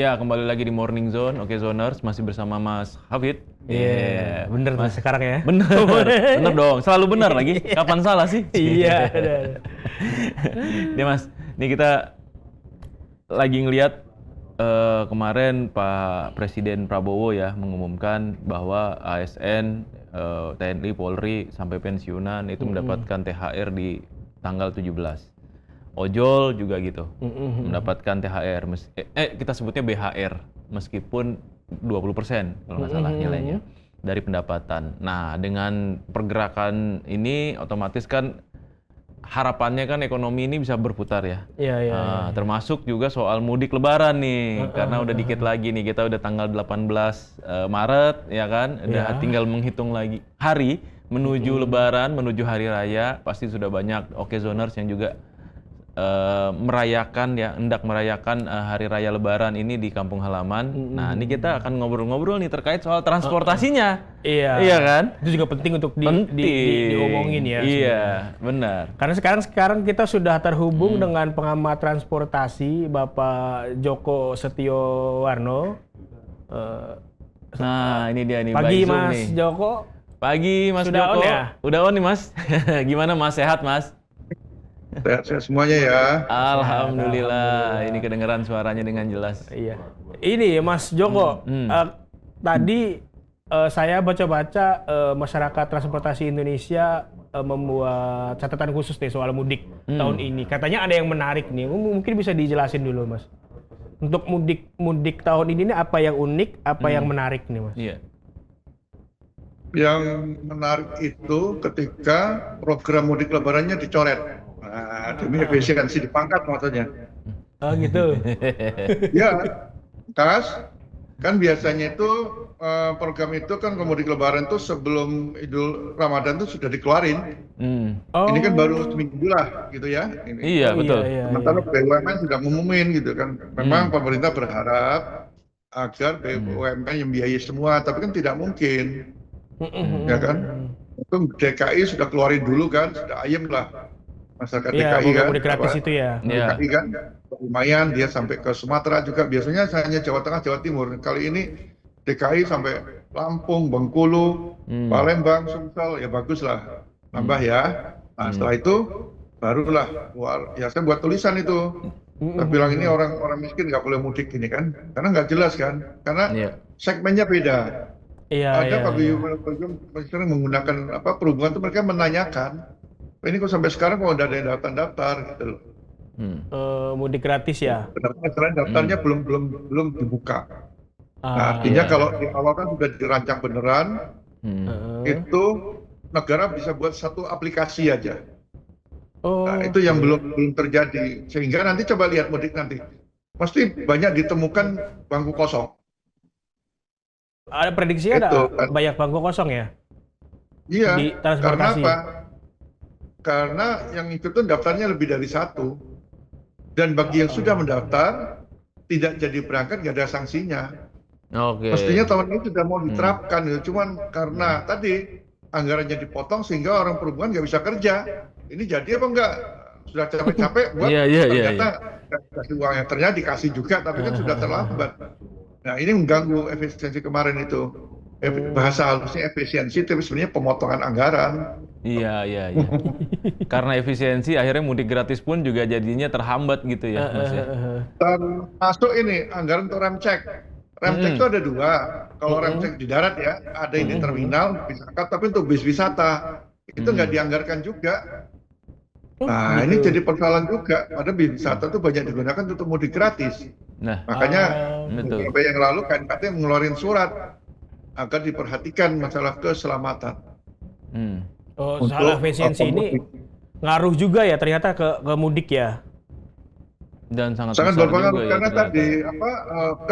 Iya, kembali lagi di Morning Zone. Oke, Zoners, masih bersama Mas Hafid. Iya, bener Mas sekarang ya. Bener, bener dong. Selalu benar lagi. Kapan salah sih? Iya, ada. Nih Mas, nih kita lagi ngelihat kemarin Pak Presiden Prabowo ya mengumumkan bahwa ASN, TNI, Polri sampai pensiunan itu mendapatkan THR di tanggal 17. Ojol juga gitu, mendapatkan THR, kita sebutnya BHR, meskipun 20% kalau nggak salah nilainya dari pendapatan. Nah, dengan pergerakan ini otomatis kan harapannya kan ekonomi ini bisa berputar ya. Iya. Termasuk juga soal mudik lebaran nih, karena udah dikit lagi nih, kita udah tanggal 18 Maret ya kan, udah tinggal menghitung lagi hari menuju lebaran, menuju hari raya. Pasti sudah banyak Okezoners yang juga merayakan ya, hendak merayakan hari raya lebaran ini di kampung halaman. Nah, ini kita akan ngobrol-ngobrol nih terkait soal transportasinya. Iya kan? Itu juga penting untuk diomongin ya. Iya, benar. Karena sekarang kita sudah terhubung dengan pengamat transportasi Bapak Joko Setiowarno. Nah, ini dia nih Pagi by Zoom Mas nih. Joko. Pagi Mas Sudah Joko. on ya? Udah on nih Mas. Gimana Mas, sehat Mas? Sehat semuanya ya. Alhamdulillah. Ini kedengeran suaranya dengan jelas. Iya. Ini Mas Joko, tadi saya baca-baca masyarakat transportasi Indonesia membuat catatan khusus nih soal mudik tahun ini. Katanya ada yang menarik nih. Mungkin bisa dijelasin dulu Mas. Untuk mudik tahun ini apa yang unik, apa yang menarik nih Mas? Iya. Yang menarik itu ketika program mudik lebarannya dicoret. Nah, demi efisiensi di pangkat maksudnya. Oh gitu. Ya, kan biasanya itu program itu kan mudik lebaran tuh sebelum Idul Ramadan tuh sudah dikeluarin. Ini kan baru seminggu lah gitu ya. Ini. Iya, betul. Sementara BUMN sudah ngumumin gitu kan. Memang pemerintah berharap agar BUMN yang biayai semua, tapi kan tidak mungkin. Ya kan? Itu DKI sudah keluarin dulu kan, sudah ayem lah. Masyarakat DKI kan, mudik gratis itu ya. DKI kan lumayan, dia sampai ke Sumatera juga. Biasanya hanya Jawa Tengah, Jawa Timur. Kali ini DKI sampai Lampung, Bengkulu, Palembang, Sumsel, ya bagus lah, nambah ya. Nah setelah itu barulah ya saya buat tulisan itu. Saya bilang ini orang miskin nggak boleh mudik ini kan, karena nggak jelas kan, karena segmennya beda. Ada paguyuban sering menggunakan perhubungan itu mereka menanyakan. Ini kok sampai sekarang kok udah ada yang daftar gitu loh. Mudik gratis ya. Daftarnya belum dibuka. Nah, artinya kalau di awal kan sudah dirancang beneran, itu negara bisa buat satu aplikasi aja. Nah, itu yang belum terjadi. Sehingga nanti coba lihat mudik nanti, pasti banyak ditemukan bangku kosong. Ada prediksi ada banyak bangku kosong ya? Iya. Di karena transportasi. apa? Karena yang ikut tuh daftarnya lebih dari satu, dan bagi yang sudah mendaftar tidak jadi berangkat nggak ada sanksinya. Mestinya tahun ini sudah mau diterapkan, cuman karena tadi anggarannya dipotong sehingga orang perhubungan nggak bisa kerja. Ini jadi apa enggak? Sudah capek-capek buat ternyata kasih uangnya, ternyata dikasih juga tapi kan sudah terlambat. Nah ini mengganggu efisiensi kemarin itu. Bahasa halusnya efisiensi, tapi sebenarnya pemotongan anggaran. Iya. Karena efisiensi, akhirnya mudik gratis pun juga jadinya terhambat gitu ya, Mas ya. Termasuk ini anggaran untuk rem cek. Rem cek itu ada dua. Kalau rem cek di darat ya, ada yang di terminal, misalkan, tapi untuk bis wisata itu nggak dianggarkan juga. Nah ini jadi persoalan juga. Padahal bis wisata itu banyak digunakan untuk mudik gratis. Nah, makanya beberapa yang lalu KNKT mengeluarkan surat agar diperhatikan masalah keselamatan. Soal efisiensi ini ngaruh juga ya ternyata ke mudik ya. Dan sangat berpengaruh juga karena ya, tadi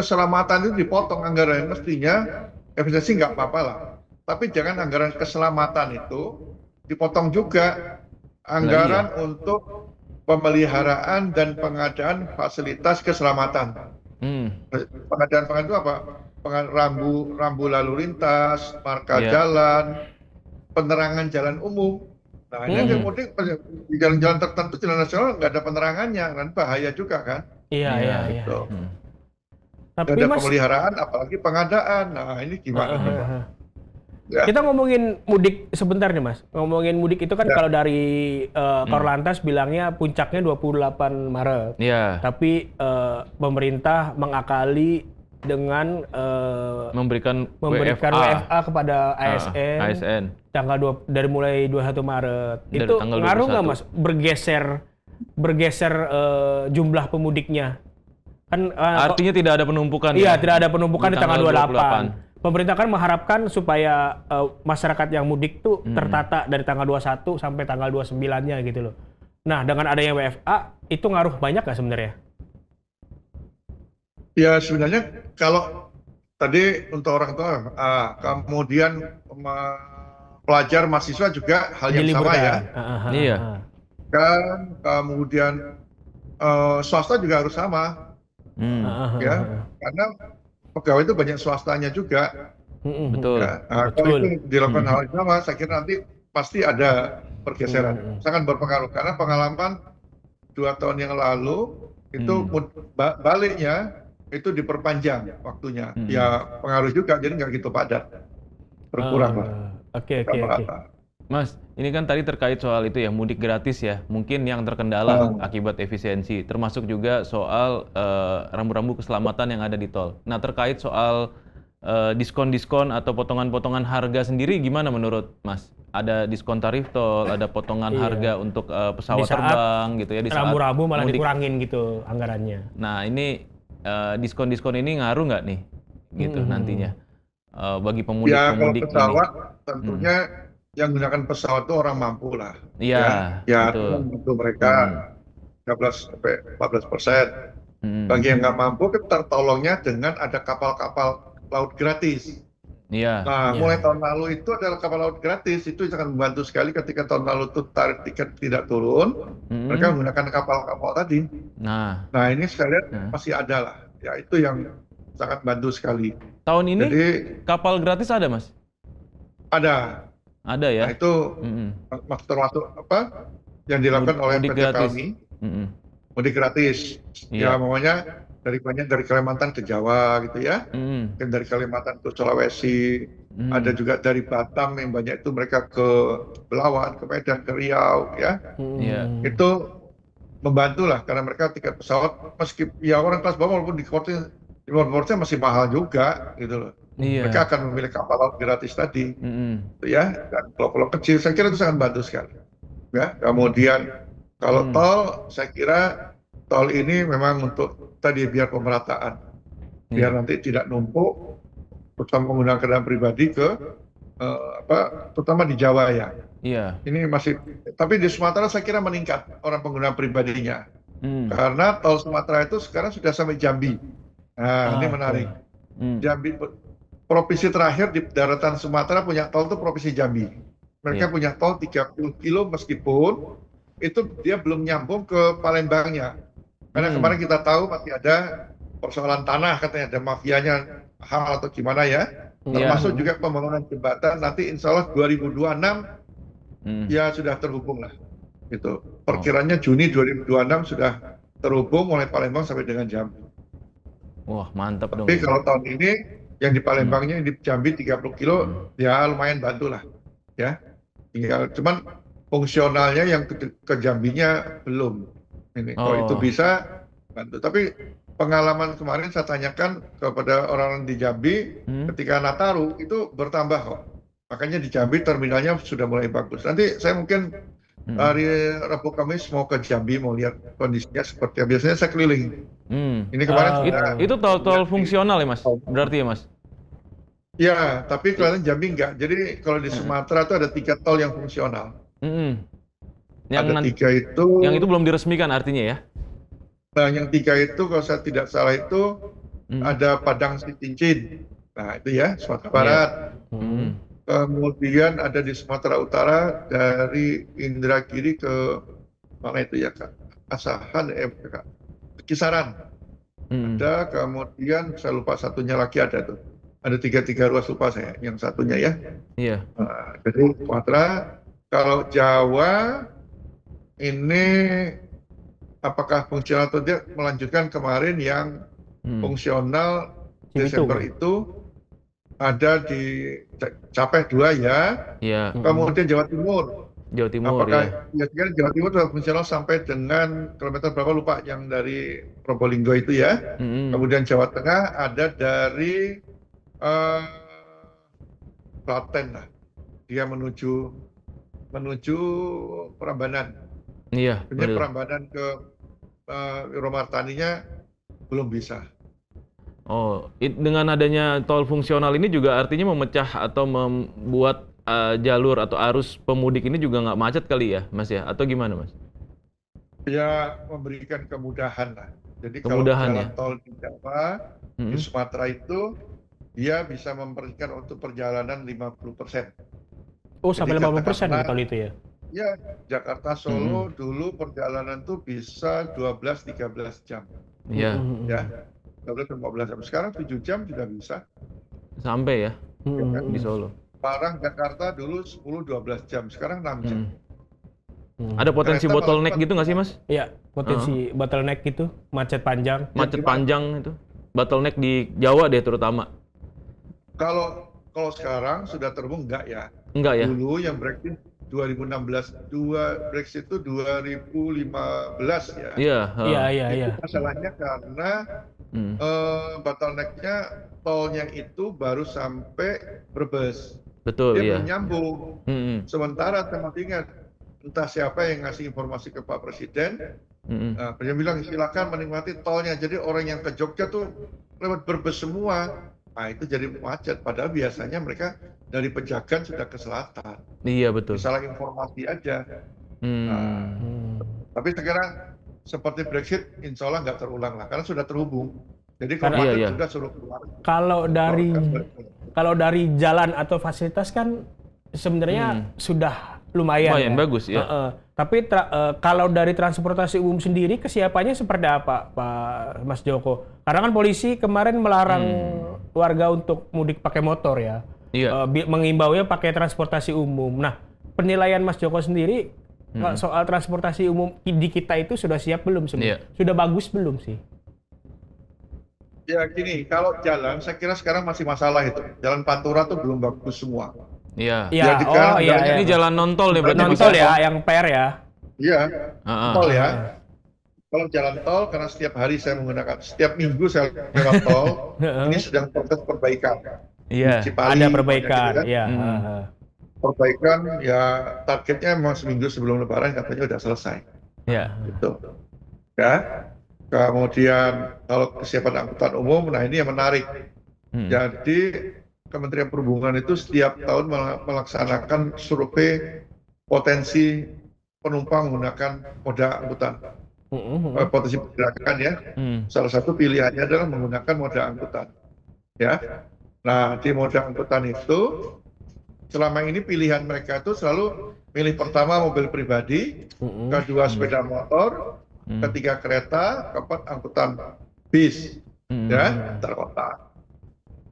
keselamatan itu dipotong anggaran, mestinya efisiensi nggak apa-apa lah. Tapi jangan anggaran keselamatan itu dipotong juga anggaran untuk pemeliharaan dan pengadaan fasilitas keselamatan. Pengadaan itu apa? Rambu lalu lintas, marka jalan, penerangan jalan umum. Nah ini yang mudik di jalan-jalan tertentu, jalan nasional nggak ada penerangannya, kan bahaya juga kan? Iya. Gitu. Nggak Tapi ada Mas, pemeliharaan, apalagi pengadaan. Nah ini gimana nih, Pak? Ya. kita ngomongin mudik sebentar nih Mas. Ngomongin mudik itu kan Ya. kalau dari Korlantas bilangnya puncaknya 28 Maret. Iya. Tapi pemerintah mengakali dengan Memberikan WFA kepada ASN, ASN. dari mulai 21 Maret. Dari Itu tanggal ngaruh nggak 21. Mas bergeser jumlah pemudiknya? Kan Artinya tidak ada penumpukan iya, ya? tidak ada penumpukan di tanggal 28. 28. Pemerintah kan mengharapkan supaya masyarakat yang mudik tuh tertata dari tanggal 21 sampai tanggal 29-nya gitu loh. Nah, dengan adanya WFA itu ngaruh banyak nggak sebenarnya? Ya sebenarnya kalau tadi untuk orang tua, kemudian pelajar mahasiswa juga hal yang sama ya. Iya. Kan kemudian swasta juga harus sama ya, karena pegawai itu banyak swastanya juga. Betul. Ya. Nah, kalau itu dilakukan hal yang sama, saya kira nanti pasti ada pergeseran. Sangat berpengaruh karena pengalaman 2 tahun yang lalu itu baliknya itu diperpanjang waktunya. Ya pengaruh juga, jadi nggak gitu padat, berkurang lah. Oke. Mas, ini kan tadi terkait soal itu ya, mudik gratis ya. Mungkin yang terkendala akibat efisiensi, termasuk juga soal rambu-rambu keselamatan yang ada di tol. Nah, terkait soal diskon-diskon atau potongan-potongan harga sendiri gimana menurut Mas? Ada diskon tarif tol, ada potongan harga untuk pesawat terbang gitu ya di saat rambu-rambu malah mudik. dikurangin gitu anggarannya. Nah, ini diskon-diskon ini ngaruh nggak nih gitu nantinya bagi pemudik-pemudik Ya kalau pesawat ini? tentunya yang menggunakan pesawat itu orang mampu lah. Iya, ya betul. untuk mereka 13-14%. Bagi yang nggak mampu, kita tertolongnya dengan ada kapal-kapal laut gratis. Iya. Nah, mulai tahun lalu itu adalah kapal laut gratis, itu sangat membantu sekali ketika tahun lalu itu tarif tiket tidak turun, mereka menggunakan kapal-kapal tadi. Nah, ini saya lihat masih ada lah, ya itu yang sangat bantu sekali. tahun ini Jadi kapal gratis ada, Mas? ada. Ada ya? Nah itu termasuk apa yang dilakukan oleh Mudik PT gratis. Pelni, mudik gratis. Ya namanya dari Kalimantan ke Jawa gitu ya, dan dari Kalimantan ke Sulawesi, ada juga dari Batam yang banyak itu mereka ke Belawan, ke Medan, ke Riau ya. Itu membantu lah karena mereka tiket pesawat meski ya orang kelas bawah walaupun di importnya masih mahal juga gitu loh. Mereka akan memilih kapal laut gratis tadi, ya. Dan pulau-pulau kecil, saya kira itu sangat bantu sekali. Ya, kemudian kalau tol, saya kira tol ini memang untuk tadi biar pemerataan, biar nanti tidak numpuk, terutama menggunakan kendaraan pribadi terutama di Jawa ya. Ini masih, tapi di Sumatera saya kira meningkat orang pengguna pribadinya, karena tol Sumatera itu sekarang sudah sampai Jambi. Nah, ini menarik. Jambi, provinsi terakhir di daratan Sumatera punya tol itu provinsi Jambi. Mereka punya tol 30 kilo meskipun itu dia belum nyambung ke Palembangnya. Karena kemarin kita tahu masih ada persoalan tanah katanya, ada mafianya hal atau gimana ya. Termasuk juga pembangunan jembatan nanti insya Allah 2026 ya sudah terhubung lah. Gitu. Perkiranya Juni 2026 sudah terhubung mulai Palembang sampai dengan Jambi. Wah, mantap dong. Tapi kalau tahun ini yang di Palembangnya di Jambi 30 kilo ya lumayan bantu lah ya. Tinggal cuman fungsionalnya yang ke Jambinya belum. Ini kalau itu bisa bantu. Tapi pengalaman kemarin saya tanyakan kepada orang-orang di Jambi ketika Nataru itu bertambah kok. Makanya di Jambi terminalnya sudah mulai bagus. Nanti saya mungkin hari Rabu Kamis mau ke Jambi mau lihat kondisinya seperti biasanya saya keliling. Ini kemarin itu tol fungsional ya Mas? Berarti ya Mas? Ya, tapi kelihatan Jambi enggak. Jadi kalau di Sumatera itu ada 3 tol yang fungsional. Yang ada 3 itu. Yang itu belum diresmikan artinya ya? Nah, yang 3 itu kalau saya tidak salah itu ada Padang Sitincin. Nah itu ya Sumatera Barat. Kemudian ada di Sumatera Utara dari Indragiri ke mana itu ya Kak? Asahan Kak. Kisaran. Ada, kemudian saya lupa satunya lagi ada tuh. Ada 3 ruas lupa saya, yang satunya ya. Iya. Jadi Sumatera, kalau Jawa ini apakah fungsional atau tidak melanjutkan kemarin yang fungsional Cibitung. Desember itu ada di Capeh 2 ya. Iya. Kemudian Jawa Timur. Jawa Timur Apakah ya sekarang Jawa Timur sudah fungsional sampai dengan kilometer berapa lupa yang dari Probolinggo itu ya. Kemudian Jawa Tengah ada dari Klaten lah. Dia menuju Prambanan. Iya, Sebenarnya betul. Prambanan ke Wiromartaninya belum bisa. Oh, dengan adanya tol fungsional ini juga artinya memecah atau membuat jalur atau arus pemudik ini juga nggak macet kali ya, Mas ya? Atau gimana, Mas? Ya, memberikan kemudahan lah. Jadi Kemudahan, kalau jalan ya? tol di Jawa, di Sumatera itu, dia bisa memberikan untuk perjalanan 50%. Oh, sampai Jadi 50% katakanlah, kalau itu ya? Ya, Jakarta Solo dulu perjalanan tuh bisa 12-13 jam. Iya. Ya, 12-14 jam. Sekarang 7 jam sudah bisa. Sampai ya di Solo. Semarang Jakarta dulu 10-12 jam. Sekarang 6 jam. Ada potensi Kereta bottleneck malah gitu nggak sih, Mas? Iya, potensi bottleneck gitu, macet panjang. Macet panjang itu. Bottleneck di Jawa deh terutama. Kalau sekarang sudah terhubung enggak ya? Enggak ya? Dulu yang Brexit 2016, Brexit itu 2015 ya. Iya. Iya. Itu masalahnya karena bottleneck-nya tolnya itu baru sampai Brebes. Betul, Dia iya. belum nyambung. Sementara teman ingat, entah siapa yang ngasih informasi ke Pak Presiden, dia bilang silakan menikmati tolnya. Jadi orang yang ke Jogja tuh lewat Brebes semua. Nah itu jadi macet. Padahal biasanya mereka dari Pejagan sudah ke selatan. Iya, betul. Salah informasi aja. Tapi sekarang seperti Brexit, insya Allah nggak terulang lah, karena sudah terhubung. Jadi kalau macet sudah suruh keluar. Kalau dari jalan atau fasilitas kan sebenarnya sudah lumayan bagus ya. Tapi kalau dari transportasi umum sendiri kesiapannya seperti apa, Pak Mas Joko? Karena kan polisi kemarin melarang warga untuk mudik pakai motor ya. Iya. Mengimbaunya pakai transportasi umum. Nah, penilaian Mas Joko sendiri soal transportasi umum di kita itu sudah siap belum sebenarnya? Sudah bagus belum sih? Ya gini, kalau jalan saya kira sekarang masih masalah itu. Jalan Pantura tuh belum bagus semua. Iya. Iya. Ini jalan non-tol ya berarti. Non-tol ya, yang PR ya. Iya. Tol ya. Kalau jalan tol karena setiap hari saya menggunakan, setiap minggu saya lewat tol, ini sedang proses perbaikan. Iya. Ada perbaikan. Gitu kan? Iya. Perbaikan ya targetnya memang seminggu sebelum Lebaran katanya udah selesai. Iya. Gitu. Ya. Kemudian kalau kesiapan angkutan umum, nah ini yang menarik. Jadi Kementerian Perhubungan itu setiap tahun melaksanakan survei potensi penumpang menggunakan moda angkutan. Potensi pergerakan ya. Salah satu pilihannya adalah menggunakan moda angkutan. Ya. Nah, di moda angkutan itu selama ini pilihan mereka itu selalu milih pertama mobil pribadi, kedua sepeda motor, ketiga kereta, keempat angkutan bis, ya, antar kota.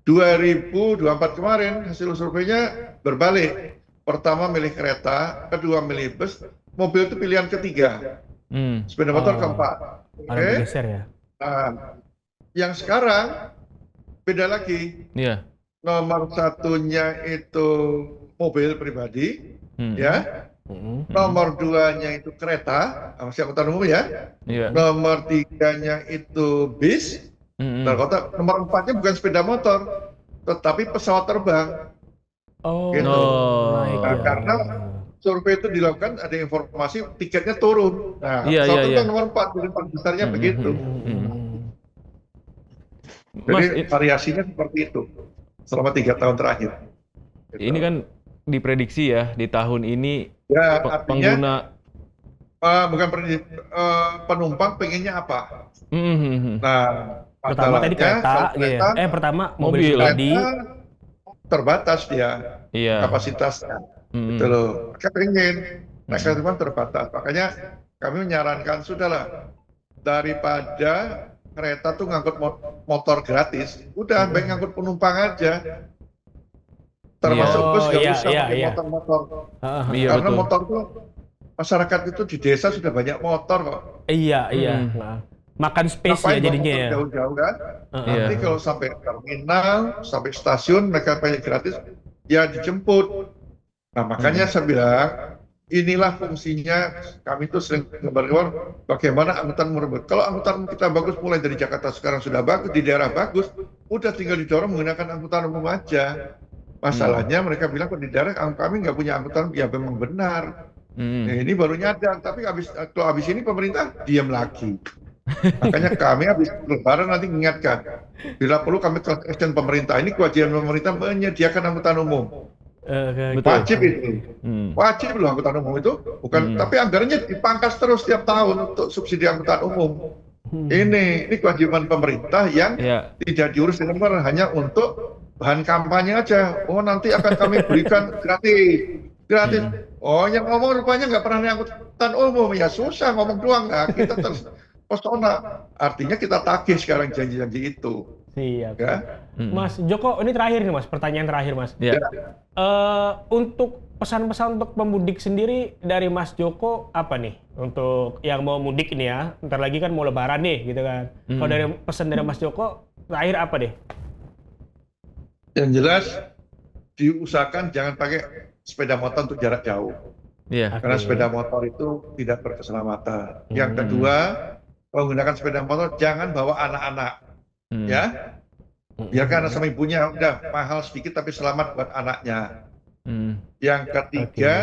2024 kemarin hasil surveinya berbalik. Pertama milih kereta, kedua milih bus, mobil itu pilihan ketiga, sepeda motor keempat. Ada bergeser ya. Nah, yang sekarang beda lagi. Iya. Nomor satunya itu mobil pribadi, ya. Nomor 2-nya itu kereta, masih angkutan umum ya. Nomor 3-nya itu bis, kota. Nomor 4-nya bukan sepeda motor, tetapi pesawat terbang. Gitu. Nah, karena survei itu dilakukan ada informasi tiketnya turun. Nah, pesawat terbang nomor 4, jadi besarnya begitu. Jadi variasinya seperti itu selama 3 tahun terakhir. Gitu. Ini kan diprediksi ya di tahun ini ya, pengguna bukan penumpang pengennya apa? Nah, pertama tadi kereta, gitu ya. Pertama mobil pribadi terbatas dia kapasitasnya, gitu loh. Mereka pengen, mereka cuma terbatas. Makanya kami menyarankan sudahlah daripada kereta tuh ngangkut motor gratis, udah baik ngangkut penumpang aja. Termasuk bus nggak usah pakai motor-motor. Karena motor tuh masyarakat itu di desa sudah banyak motor kok. Iya. Makan space ya Ngapain bawa jadinya motor ya. jauh-jauh kan? Iya. Nanti kalau sampai terminal, sampai stasiun mereka pengen gratis, ya dijemput. Nah makanya saya bilang, inilah fungsinya kami itu sering berkabar bagaimana angkutan umum. Kalau angkutan kita bagus mulai dari Jakarta sekarang sudah bagus, di daerah bagus, udah tinggal didorong menggunakan angkutan umum aja. Masalahnya mereka bilang kok di daerah kami nggak punya angkutan, ya memang benar. Nah, ini baru nyadar, tapi kalau habis ini pemerintah diam lagi. Makanya kami habis lebaran nanti mengingatkan, bila perlu kami tegaskan pemerintah, ini kewajiban pemerintah menyediakan angkutan umum. Wajib itu, wajib loh angkutan umum itu, bukan. Tapi anggarannya dipangkas terus setiap tahun untuk subsidi angkutan umum. Ini kewajiban pemerintah yang tidak diurus dengan benar, hanya untuk bahan kampanye aja. Oh nanti akan kami berikan gratis. Oh yang ngomong rupanya nggak pernah naik angkutan umum, ya susah ngomong doang. Nah, kita terus pesona, artinya kita tagih sekarang janji-janji itu. Siap. Ya? Mas Joko, ini terakhir nih Mas, pertanyaan terakhir Mas. Ya. Untuk pesan-pesan untuk pemudik sendiri dari Mas Joko apa nih? Untuk yang mau mudik ini ya, ntar lagi kan mau lebaran nih gitu kan. Kalau dari pesan dari Mas Joko, terakhir apa deh? Yang jelas, diusahakan jangan pakai sepeda motor untuk jarak jauh. Iya. Karena sepeda motor itu tidak berkeselamatan. Yang kedua, menggunakan sepeda motor jangan bawa anak-anak. Ya, biarkan anak sama ibunya, udah mahal sedikit tapi selamat buat anaknya. Yang ketiga,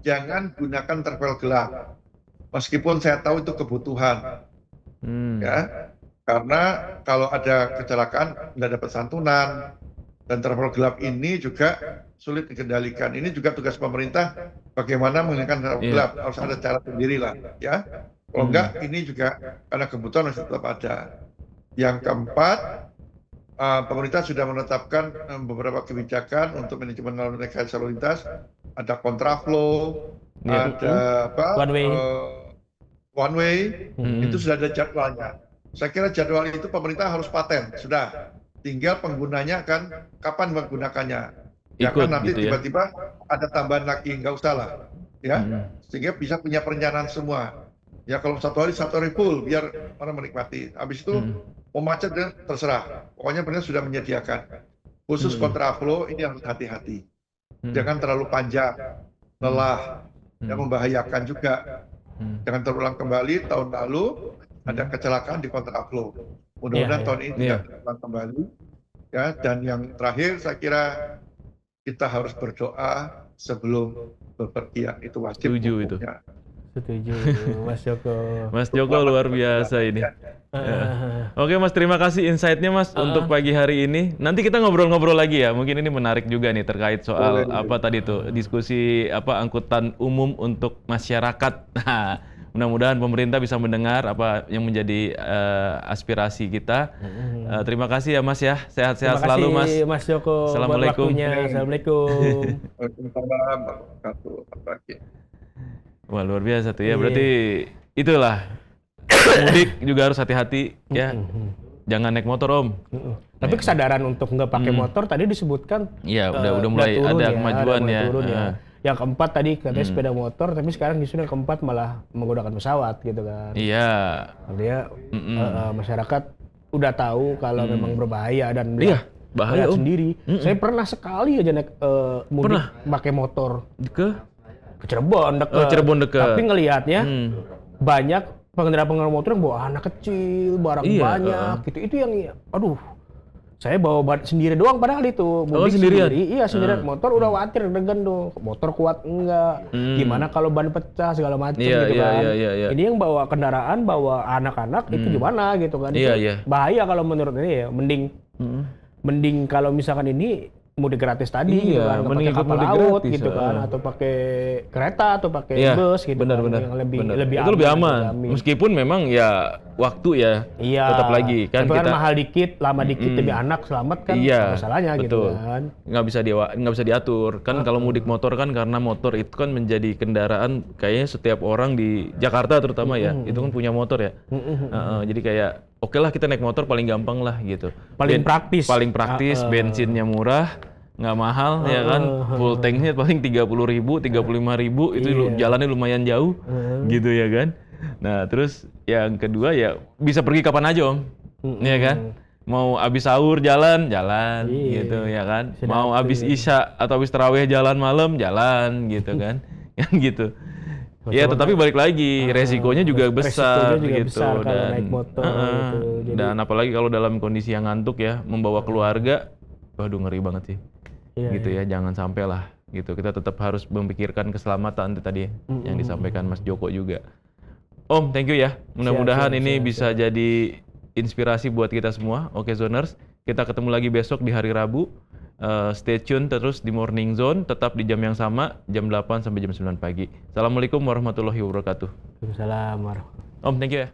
jangan gunakan travel gelap. Meskipun saya tahu itu kebutuhan, ya, karena kalau ada kecelakaan nggak dapat santunan, dan travel gelap ini juga sulit dikendalikan. Ini juga tugas pemerintah, bagaimana menggunakan travel gelap, harus ada cara sendiri lah, ya. Kalau enggak, ini juga karena kebutuhan harus tetap ada. Yang keempat, pemerintah sudah menetapkan beberapa kebijakan untuk manajemen lalu lintas. Ada kontraflow, ada one way, itu sudah ada jadwalnya. Saya kira jadwal itu pemerintah harus paten, sudah. Tinggal penggunanya kan kapan menggunakannya. Jangan nanti gitu tiba-tiba ada tambahan lagi, nggak usah lah, ya. Sehingga bisa punya perencanaan semua. Ya kalau satu hari full, biar orang menikmati. Habis itu mau macet dan terserah. Pokoknya pemerintah sudah menyediakan. Khusus kontraflow ini harus hati-hati. Jangan terlalu panjang, lelah, yang membahayakan juga. Jangan terulang kembali tahun lalu ada kecelakaan di kontraflow. Mudah-mudahan tahun ini tidak terulang kembali. Ya, dan yang terakhir saya kira kita harus berdoa sebelum bepergian, itu wajib. Setuju itu. Setuju, Mas Joko. Mas Joko luar biasa ini. Oke Mas, terima kasih insight-nya Mas untuk pagi hari ini. Nanti kita ngobrol-ngobrol lagi ya. Mungkin ini menarik juga nih terkait soal apa tadi tuh diskusi apa angkutan umum untuk masyarakat. Nah, mudah-mudahan pemerintah bisa mendengar apa yang menjadi aspirasi kita. Terima kasih ya Mas ya. Sehat-sehat selalu Mas. Terima kasih Mas Joko. Assalamualaikum. Assalamualaikum. Waalaikumsalam warahmatullahi wabarakatuh. Wah luar biasa tuh ya. Berarti itulah mudik juga harus hati-hati ya. Jangan naik motor Om. Tapi kesadaran untuk nggak pakai motor tadi disebutkan. Iya udah mulai ada kemajuan ya. Yang keempat tadi katanya sepeda motor, tapi sekarang justru yang keempat malah menggunakan pesawat gitu kan. Iya. Artinya masyarakat udah tahu kalau memang berbahaya dan bahaya sendiri. Saya pernah sekali aja naik mudik pakai motor ke Cirebon dekat. Tapi ngelihatnya banyak pengendara motor yang bawa anak kecil, barang banyak gitu. Itu yang aduh. Saya bawa sendiri doang padahal itu. Mudik sendirian? Iya, sendirian. Motor udah khawatir degen tuh. Motor kuat enggak? Gimana kalau ban pecah segala macam gitu kan. Ini yang bawa kendaraan, bawa anak-anak itu gimana gitu kan. Bahaya kalau menurut ini ya. Mending kalau misalkan ini mudik gratis tadi gitu kan, pakai kapal laut gratis, gitu kan, atau pakai kereta atau pakai bus gitu. Benar. Yang lebih itu lebih aman. Meskipun memang ya waktu ya tetap lagi kan tapi kita kan mahal dikit, lama dikit demi anak selamat kan masalahnya gitu kan. Nggak bisa diatur kan kalau mudik motor kan, karena motor itu kan menjadi kendaraan kayaknya setiap orang di Jakarta terutama ya itu kan punya motor ya. Jadi kayak oke lah kita naik motor paling gampang lah gitu. Paling praktis, bensinnya murah, nggak mahal ya kan, full tanknya paling 30.000, 35.000 itu jalannya lumayan jauh gitu ya kan. Nah, terus yang kedua ya bisa pergi kapan aja Om, ya kan? Mau abis sahur jalan gitu ya kan? Mau abis isya atau abis tarawih jalan malam jalan gitu kan? Kan gitu. Ya tetapi balik lagi resikonya juga besar gitu besar kalau dan naik motor gitu. Jadi, dan apalagi kalau dalam kondisi yang ngantuk ya membawa keluarga, waduh ngeri banget sih. Gitu ya, jangan sampai lah gitu. Kita tetap harus memikirkan keselamatan tadi yang disampaikan Mas Joko juga. Om, thank you ya. Mudah-mudahan ini bisa jadi inspirasi buat kita semua. Oke Zoners, kita ketemu lagi besok di hari Rabu. Stay tune terus di Morning Zone, tetap di jam yang sama, jam 8 sampai jam 9 pagi. Assalamualaikum warahmatullahi wabarakatuh. Waalaikumsalam warahmatullahi wabarakatuh. Om, thank you ya.